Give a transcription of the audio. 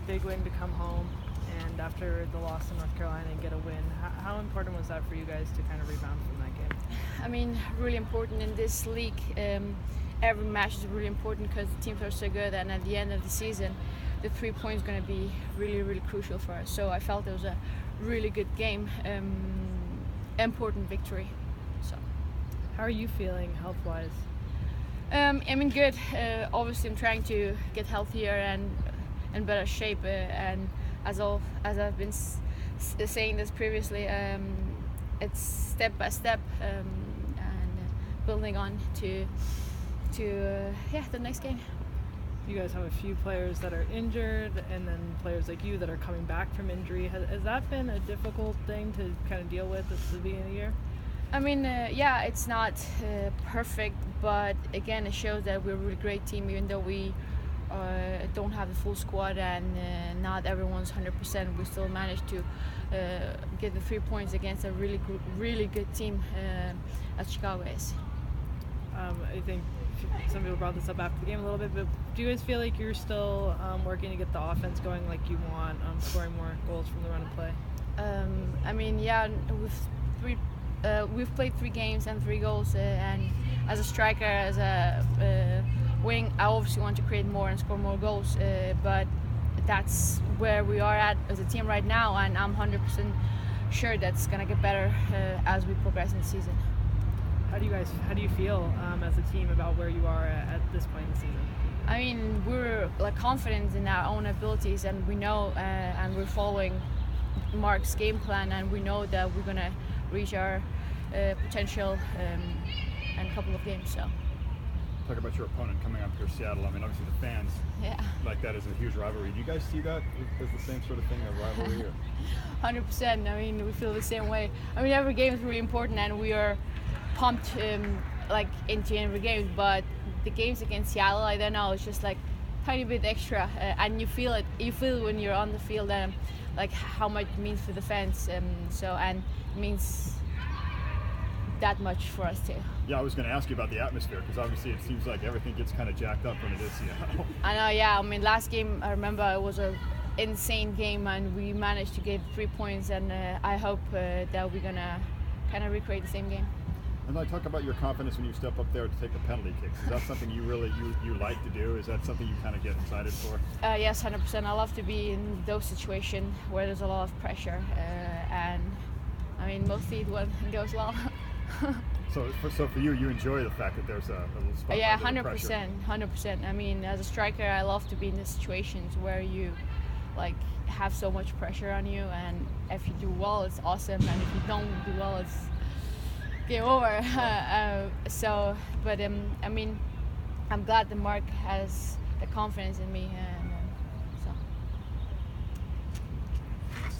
big win to come home, and after the loss in North Carolina and get a win. How important was that for you guys to kind of rebound from that game? I mean, really important in this league. Every match is really important because the teams are so good, and at the end of the season, the 3 points is going to be really, really crucial for us. So I felt it was a really good game, important victory. So, how are you feeling health-wise? I mean, good. Obviously, I'm trying to get healthier and in better shape. And as I've been saying this previously, it's step by step and building on to the next game. You guys have a few players that are injured, and then players like you that are coming back from injury. Has that been a difficult thing to kind of deal with at the beginning of the year? I mean, yeah, it's not perfect, but again, it shows that we're a really great team, even though we don't have the full squad and not everyone's 100%. We still managed to get the 3 points against a really good team as Chicago is. I think some people brought this up after the game a little bit, but do you guys feel like you're still working to get the offense going like you want, scoring more goals from the run and play? I mean, yeah, we've played 3 games and 3 goals, and as a striker, as a wing, I obviously want to create more and score more goals, but that's where we are at as a team right now, and I'm 100% sure that's going to get better as we progress in the season. How do you feel as a team about where you are at this point in the season? I mean, we're confident in our own abilities, and we know, and we're following Mark's game plan, and we know that we're gonna reach our potential in a couple of games. So. Talk about your opponent coming up here, Seattle. I mean, obviously the fans like that as a huge rivalry. Do you guys see that as the same sort of thing, a rivalry? Or? 100%. I mean, we feel the same way. I mean, every game is really important, and we are pumped into every game. But the games against Seattle, I don't know, it's just like tiny bit extra, and you feel it. You feel when you're on the field, like how much it means for the fans. And it means that much for us too. Yeah, I was going to ask you about the atmosphere, because obviously it seems like everything gets kind of jacked up when it is Seattle. I know, yeah. I mean, last game, I remember it was an insane game, and we managed to get 3 points, and I hope that we're going to kind of recreate the same game. And I talk about your confidence when you step up there to take the penalty kicks. Is that something you really you like to do? Is that something you kind of get excited for? Yes, 100%. I love to be in those situations where there's a lot of pressure, and I mean, mostly it goes well. So for you, you enjoy the fact that there's a little spot. Yeah, 100%. I mean, as a striker, I love to be in the situations where you have so much pressure on you, and if you do well, it's awesome, and if you don't do well, it's game over. I mean, I'm glad that Mark has the confidence in me, and